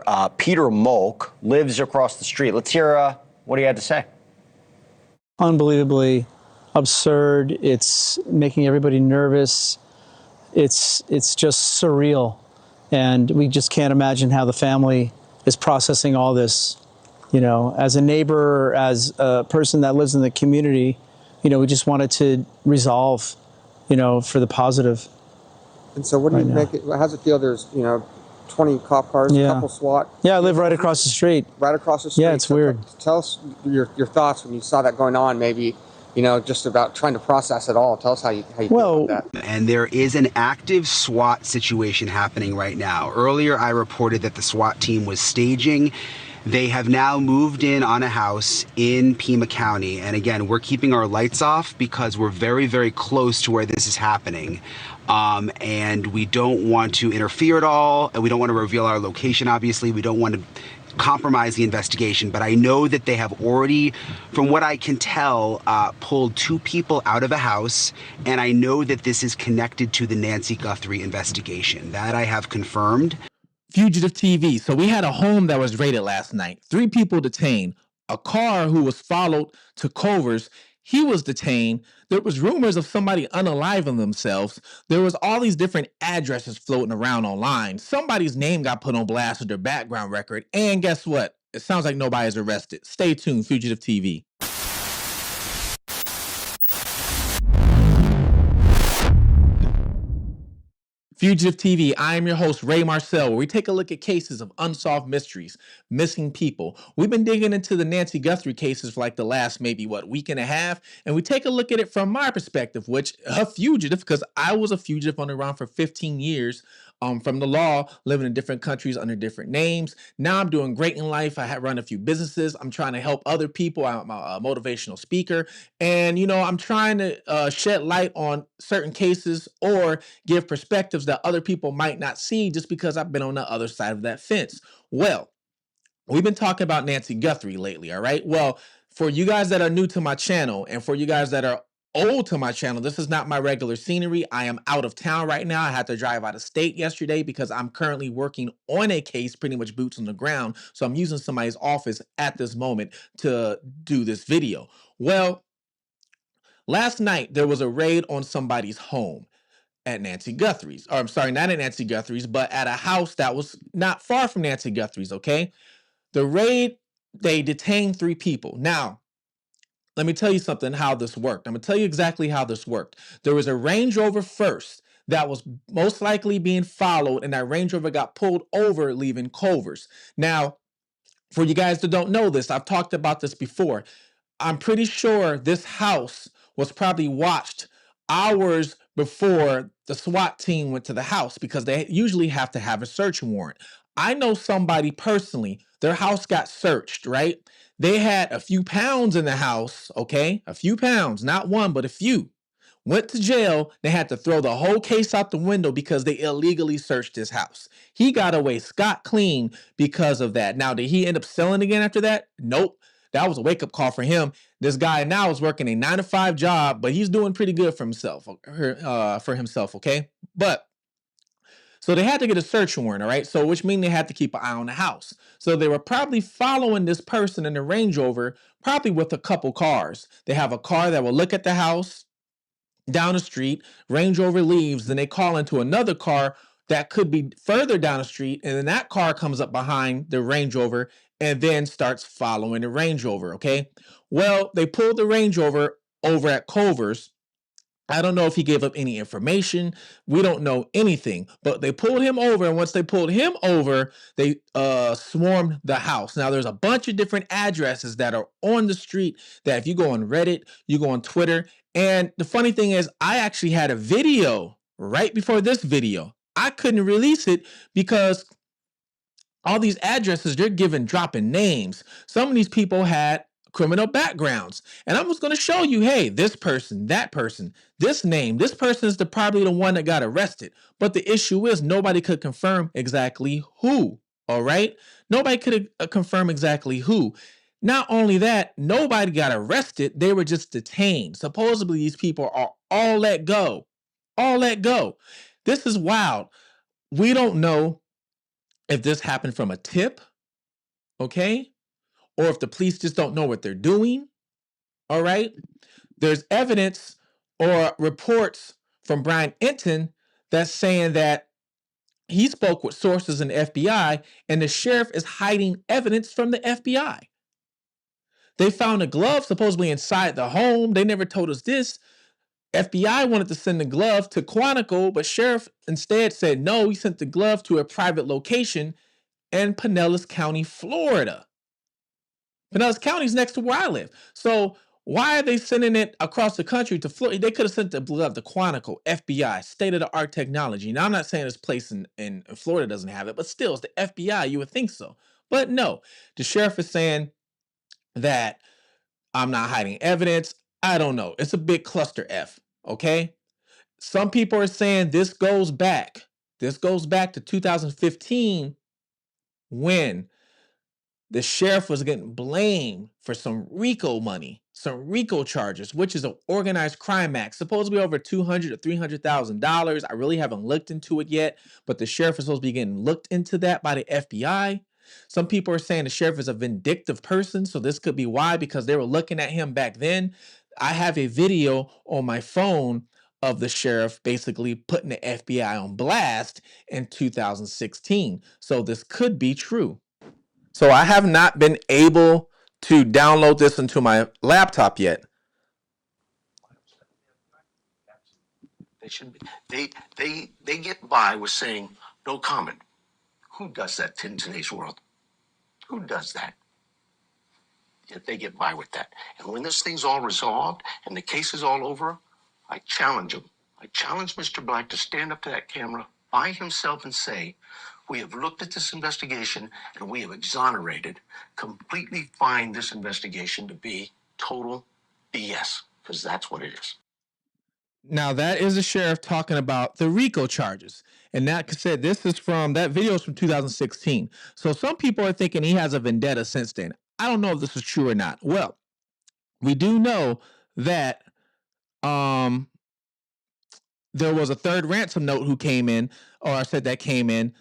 here. Peter Molk lives across the street. Let's hear what he had to say. Unbelievably absurd. It's making everybody nervous. It's just surreal. And we just can't imagine how the family is processing all this. You know, as a neighbor, as a person that lives in the community, you know, we just wanted to resolve, you know, for the positive. And so what do you make it, how's it feel? There's, you know, 20 cop cars, a couple SWAT. Yeah, I live right across the street. Right across the street. Yeah, it's weird. Tell us your thoughts when you saw that going on, maybe, you know, just about trying to process it all. Tell us how you feel about that. And there is an active SWAT situation happening right now. Earlier, I reported that the SWAT team was staging. They have now moved in on a house in Pima County. And again, we're keeping our lights off because we're very, very close to where this is happening. And we don't want to interfere at all. And we don't want to reveal our location, obviously. We don't want to compromise the investigation. But I know that they have already, from what I can tell, pulled 2 people out of a house. And I know that this is connected to the Nancy Guthrie investigation. That I have confirmed. Fugitive TV. So we had a home that was raided last night. 3 people detained. A car who was followed to Culver's, he was detained. There was rumors of somebody unaliving themselves. There was all these different addresses floating around online. Somebody's name got put on blast with their background record. And guess what? It sounds like nobody's arrested. Stay tuned, Fugitive TV. Fugitive TV, I am your host, Ray Marcel, where we take a look at cases of unsolved mysteries, missing people. We've been digging into the Nancy Guthrie cases for like the last maybe, week and a half, and we take a look at it from my perspective, which a fugitive, because I was a fugitive on the run for 15 years from the law, living in different countries under different names. Now I'm doing great in life. I have run a few businesses. I'm trying to help other people. I'm a motivational speaker, and, you know, I'm trying to shed light on certain cases or give perspectives that other people might not see just because I've been on the other side of that fence. Well, we've been talking about Nancy Guthrie lately, all right? Well, for you guys that are new to my channel and for you guys that are old to my channel, this is not my regular scenery. I am out of town right now. I had to drive out of state yesterday because I'm currently working on a case, pretty much boots on the ground. So I'm using somebody's office at this moment to do this video. Well, last night there was a raid on somebody's home at Nancy Guthrie's, or I'm sorry, not at Nancy Guthrie's, but at a house that was not far from Nancy Guthrie's, okay? The raid, they detained 3 people. Now, let me tell you something, how this worked. I'm gonna tell you exactly how this worked. There was a Range Rover first that was most likely being followed, and that Range Rover got pulled over leaving Culver's. Now, for you guys that don't know this, I've talked about this before. I'm pretty sure this house was probably watched hours before the SWAT team went to the house because they usually have to have a search warrant. I know somebody personally, their house got searched, right? They had a few pounds in the house, okay? A few pounds, not one, but a few. Went to jail. They had to throw the whole case out the window because they illegally searched his house. He got away scot-clean because of that. Now, did he end up selling again after that? Nope. That was a wake-up call for him. This guy now is working a 9-to-5 job, but he's doing pretty good for himself, okay? But so they had to get a search warrant, all right? So which means they had to keep an eye on the house. So they were probably following this person in the Range Rover, probably with a couple cars. They have a car that will look at the house down the street, Range Rover leaves, then they call into another car that could be further down the street, and then that car comes up behind the Range Rover and then starts following the Range Rover, okay? Well, they pulled the Range Rover over at Culver's. I don't know if he gave up any information. We don't know anything, but they pulled him over, and once they pulled him over, they swarmed the house. Now, there's a bunch of different addresses that are on the street that if you go on Reddit, you go on Twitter, and the funny thing is, I actually had a video right before this video. I couldn't release it because all these addresses, they're dropping names. Some of these people had criminal backgrounds. And I was going to show you, hey, this person, that person, this name, this person is probably the one that got arrested. But the issue is nobody could confirm exactly who, all right? Nobody could confirm exactly who. Not only that, nobody got arrested. They were just detained. Supposedly, these people are all let go. All let go. This is wild. We don't know if this happened from a tip, okay? Or if the police just don't know what they're doing, all right? There's evidence or reports from Brian Enton that's saying that he spoke with sources in the FBI and the sheriff is hiding evidence from the FBI. They found a glove supposedly inside the home. They never told us this. FBI wanted to send the glove to Quantico, but sheriff instead said no, he sent the glove to a private location in Pinellas County, Florida. Pinellas County is next to where I live. So why are they sending it across the country to Florida? They could have sent the glove to Quantico, FBI, state-of-the-art technology. Now, I'm not saying this place in Florida doesn't have it, but still, it's the FBI. You would think so. But no, the sheriff is saying that I'm not hiding evidence. I don't know. It's a big cluster F, okay? Some people are saying this goes back. This goes back to 2015 when the sheriff was getting blamed for some Rico money, some Rico charges, which is an organized crime act, supposedly over $200,000 to $300,000. I really haven't looked into it yet, but the sheriff is supposed to be getting looked into that by the FBI. Some people are saying the sheriff is a vindictive person, so this could be why, because they were looking at him back then. I have a video on my phone of the sheriff basically putting the FBI on blast in 2016. So this could be true. So I have not been able to download this into my laptop yet. They should be, they get by with saying no comment. Who does that in today's world? Who does that? Yet they get by with that. And when this thing's all resolved and the case is all over, I challenge him. I challenge Mr. Black to stand up to that camera by himself and say, we have looked at this investigation and we have exonerated, completely find this investigation to be total BS, because that's what it is. Now that is the sheriff talking about the Rico charges. And that said, this is from, that video is from 2016. So some people are thinking he has a vendetta since then. I don't know if this is true or not. Well, we do know that there was a third ransom note who came in, or I said that came in.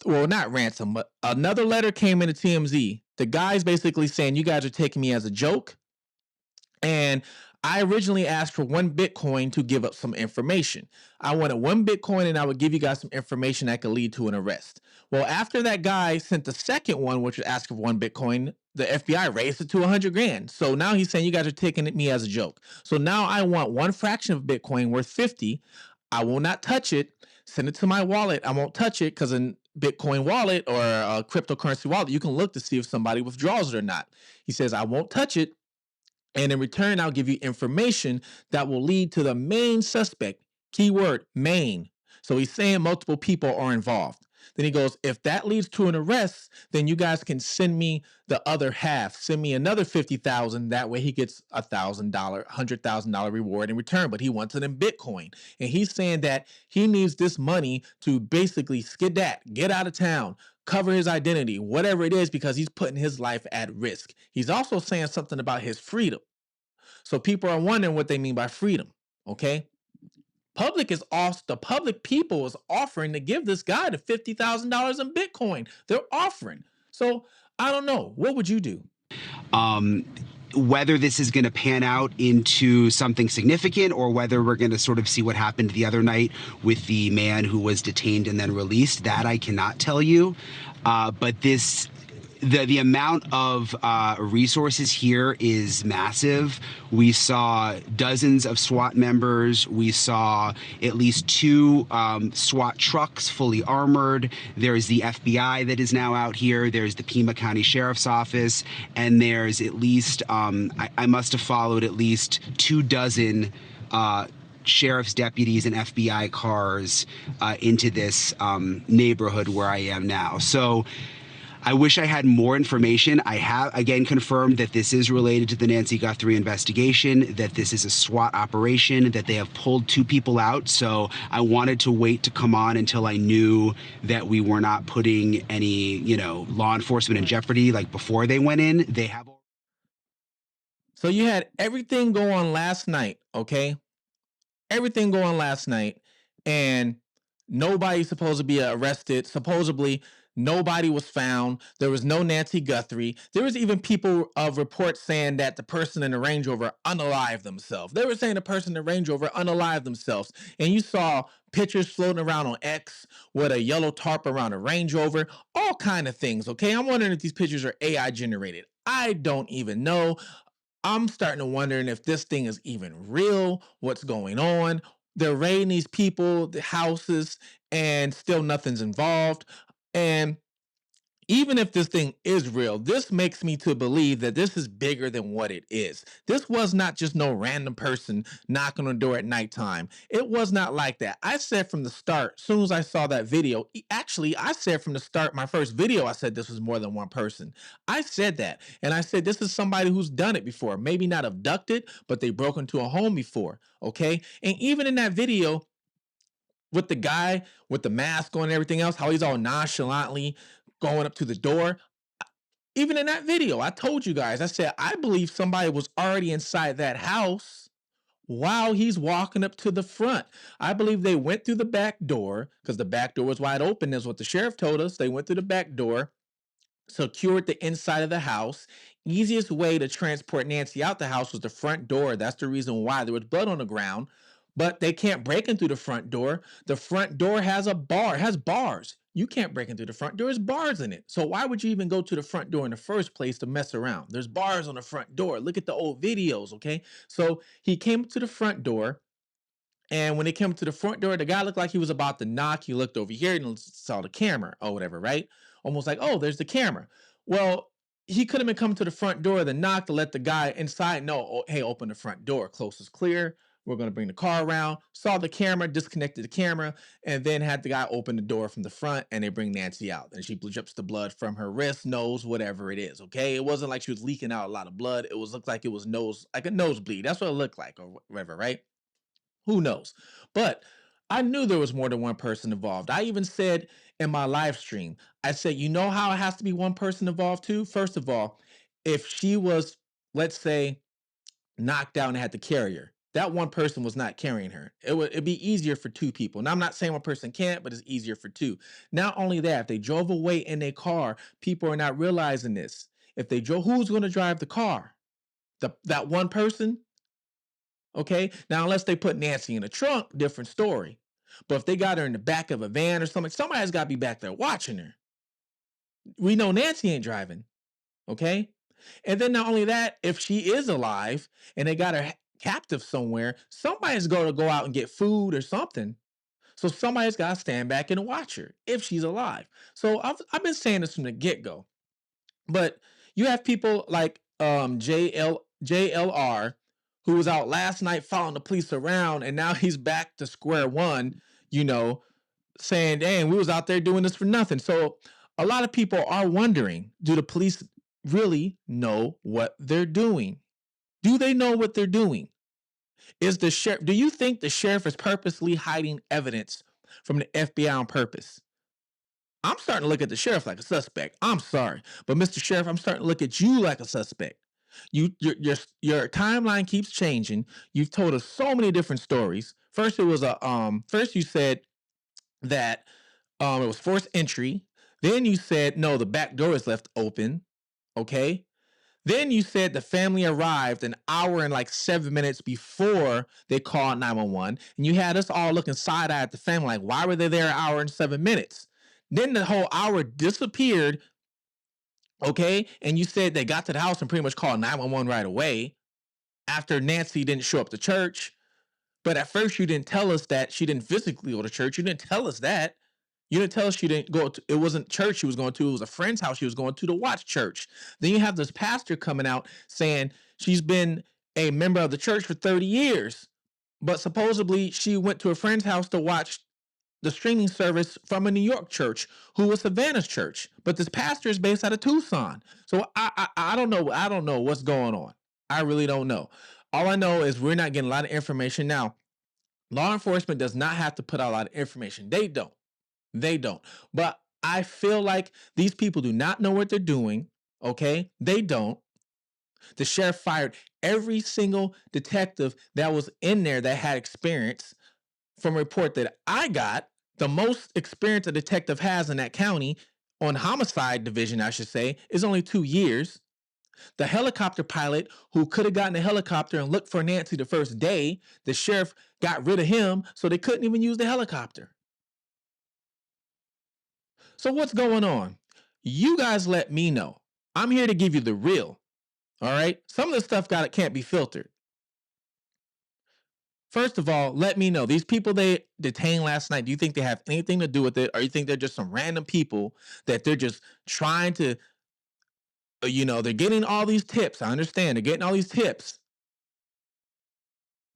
Well, not ransom, but another letter came into TMZ. The guy's basically saying, you guys are taking me as a joke. And I originally asked for 1 Bitcoin to give up some information. I wanted 1 Bitcoin and I would give you guys some information that could lead to an arrest. Well, after that guy sent the second one, which was asking for 1 Bitcoin, the FBI raised it to 100 grand. So now he's saying you guys are taking me as a joke. So now I want 1 fraction of Bitcoin worth 50. I will not touch it. Send it to my wallet. I won't touch it because in Bitcoin wallet or a cryptocurrency wallet, you can look to see if somebody withdraws it or not. He says, I won't touch it. And in return, I'll give you information that will lead to the main suspect. Keyword, main. So he's saying multiple people are involved. Then he goes, if that leads to an arrest, then you guys can send me the other half. Send me another 50,000. That way he gets $1,000, $100,000 reward in return. But he wants it in Bitcoin. And he's saying that he needs this money to basically skedat, get out of town, cover his identity, whatever it is, because he's putting his life at risk. He's also saying something about his freedom. So people are wondering what they mean by freedom. Okay. The public people is offering to give this guy the $50,000 in Bitcoin. They're offering. So I don't know. What would you do? Whether this is going to pan out into something significant or whether we're going to sort of see what happened the other night with the man who was detained and then released, that I cannot tell you. But the amount of resources here is massive. We saw dozens of SWAT members. We saw at least 2 SWAT trucks fully armored. There's the FBI that is now out here. There's the Pima County Sheriff's Office. And there's at least, I must have followed at least 24 sheriff's deputies and FBI cars into this neighborhood where I am now. So I wish I had more information. I have, again, confirmed that this is related to the Nancy Guthrie investigation, that this is a SWAT operation, that they have pulled 2 people out. So I wanted to wait to come on until I knew that we were not putting any, law enforcement in jeopardy, like before they went in. They have. So you had everything go on last night, okay? Everything go on last night, and nobody's supposed to be arrested. Supposedly, Nobody was found. There was no Nancy Guthrie. There was even people of reports saying that the person in the Range Rover unalived themselves. They were saying the person in the Range Rover unalived themselves. And you saw pictures floating around on X with a yellow tarp around a Range Rover, all kind of things, okay? I'm wondering if these pictures are AI generated. I don't even know. I'm starting to wondering if this thing is even real, what's going on. They're raiding these people, the houses, and still nothing's involved. And even if this thing is real, this makes me to believe that this is bigger than what it is. This was not just no random person knocking on the door at nighttime. It was not like that. I said from the start, as soon as I saw that video, actually, I said from the start, my first video, I said this was more than one person. I said that. And I said this is somebody who's done it before. Maybe not abducted, but they broke into a home before. Okay. And even in that video, with the guy with the mask on and everything else, how he's all nonchalantly going up to the door. Even in that video, I told you guys, I said, I believe somebody was already inside that house while he's walking up to the front. I believe they went through the back door because the back door was wide open, is what the sheriff told us. They went through the back door, secured the inside of the house. Easiest way to transport Nancy out the house was the front door. That's the reason why there was blood on the ground. But they can't break in through the front door. The front door has a bar, has bars. You can't break in through the front door. There's bars in it. So why would you even go to the front door in the first place to mess around? There's bars on the front door. Look at the old videos, okay? So he came to the front door. And when they came to the front door, the guy looked like he was about to knock. He looked over here and saw the camera or whatever, right? Almost like, oh, there's the camera. Well, he could have been coming to the front door, then knock to let the guy inside know, oh, hey, open the front door. Close is clear. We're going to bring the car around. Saw the camera, disconnected the camera, and then had the guy open the door from the front, and they bring Nancy out. And she drips the blood from her wrist, nose, whatever it is, okay? It wasn't like she was leaking out a lot of blood. It was looked like it was nose, like a nosebleed. That's what it looked like or whatever, right? Who knows? But I knew there was more than one person involved. I even said in my live stream, I said, you know how it has to be one person involved too? First of all, if she was, let's say, knocked out and had to carry her, that one person was not carrying her. It'd be easier for two people. Now, I'm not saying one person can't, but it's easier for two. Not only that, if they drove away in a car, people are not realizing this. If they drove, who's going to drive the car? That one person? Okay. Now, unless they put Nancy in a trunk, different story. But if they got her in the back of a van or something, somebody's got to be back there watching her. We know Nancy ain't driving. Okay. And then not only that, if she is alive and they got her captive somewhere, somebody's going to go out and get food or something. So somebody's got to stand back and watch her if she's alive. So I've been saying this from the get go. But you have people like JLR, who was out last night following the police around, and now he's back to square one, you know, saying, dang, we was out there doing this for nothing. So a lot of people are wondering, do the police really know what they're doing? Do they know what they're doing? Is the sheriff, do you think the sheriff is purposely hiding evidence from the FBI on purpose? I'm starting to look at the sheriff like a suspect. I'm sorry, but Mr. Sheriff, I'm starting to look at you like a suspect. Your timeline keeps changing. You've told us so many different stories. First, it was first you said that it was forced entry. Then you said no, the back door is left open. Okay. Then you said the family arrived an hour and like 7 minutes before they called 911. And you had us all looking side eye at the family like, why were they there an hour and 7 minutes? Then the whole hour disappeared. Okay. And you said they got to the house and pretty much called 911 right away after Nancy didn't show up to church. But at first, you didn't tell us that she didn't physically go to church. You didn't tell us that. You didn't tell us she didn't go to, it wasn't church she was going to, it was a friend's house she was going to watch church. Then you have this pastor coming out saying she's been a member of the church for 30 years, but supposedly she went to a friend's house to watch the streaming service from a New York church who was Savannah's church. But this pastor is based out of Tucson. So I don't know. I don't know what's going on. I really don't know. All I know is we're not getting a lot of information now. Law enforcement does not have to put out a lot of information. They don't. They don't. But I feel like these people do not know what they're doing. Okay? They don't. The sheriff fired every single detective that was in there that had experience. From a report that I got, the most experience a detective has in that county on homicide division, I should say, is only 2 years. The helicopter pilot who could have gotten a helicopter and looked for Nancy the first day, the sheriff got rid of him, so they couldn't even use the helicopter. So what's going on? You guys let me know. I'm here to give you the real. All right? Some of the stuff can't be filtered. First of all, let me know. These people they detained last night, do you think they have anything to do with it? Or you think they're just some random people that they're just trying to, they're getting all these tips. I understand. They're getting all these tips.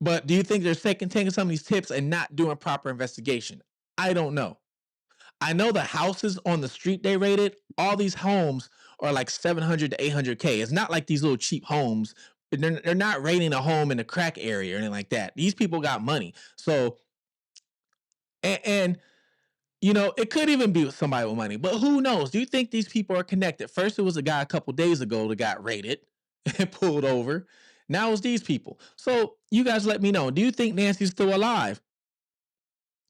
But do you think they're taking some of these tips and not doing proper investigation? I don't know. I know the houses on the street they raided, all these homes are like 700 to 800K. It's not like these little cheap homes. They're not raiding a home in the crack area or anything like that. These people got money. So, and it could even be somebody with money, but who knows? Do you think these people are connected? First, it was a guy a couple days ago that got raided and pulled over. Now it's these people. So you guys let me know. Do you think Nancy's still alive?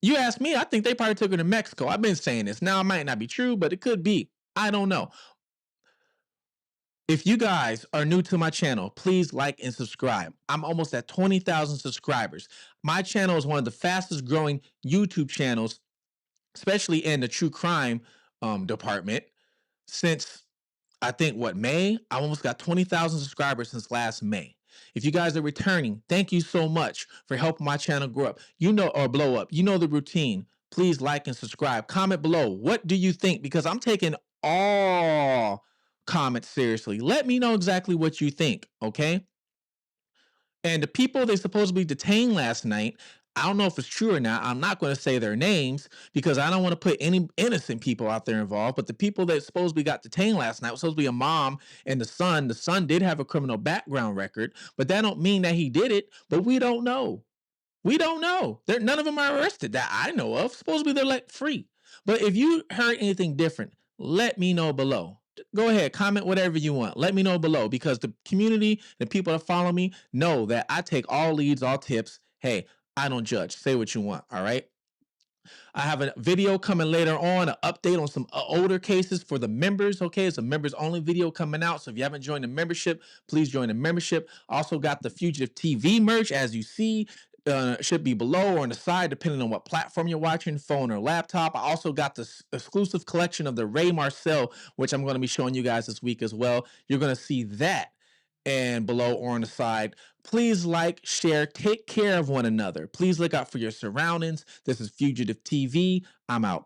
You ask me, I think they probably took her to Mexico. I've been saying this. Now, it might not be true, but it could be. I don't know. If you guys are new to my channel, please like and subscribe. I'm almost at 20,000 subscribers. My channel is one of the fastest growing YouTube channels, especially in the true crime department, since I think May. I almost got 20,000 subscribers since last May. If you guys are returning, thank you so much for helping my channel grow up. Or blow up. You know the routine. Please like and subscribe. Comment below. What do you think? Because I'm taking all comments seriously. Let me know exactly what you think, okay? And the people they supposedly detained last night, I don't know if it's true or not. I'm not going to say their names because I don't want to put any innocent people out there involved. But the people that supposedly got detained last night was supposed to be a mom and the son. The son did have a criminal background record, but that don't mean that he did it. But we don't know. We don't know. None of them are arrested that I know of. Supposedly they're let free. But if you heard anything different, let me know below. Go ahead, comment whatever you want. Let me know below because the community, the people that follow me know that I take all leads, all tips. Hey, I don't judge. Say what you want, all right? I have a video coming later on, an update on some older cases for the members, okay? It's a members only video coming out, so if you haven't joined the membership, please join the membership. Also got the Fugitive TV merch, as you see. Should be below or on the side, depending on what platform you're watching, phone or laptop. I also got this exclusive collection of the Ray Marcel, which I'm going to be showing you guys this week as well. You're going to see that and below or on the side. Please like, share, take care of one another. Please look out for your surroundings. This is Fugitive TV. I'm out.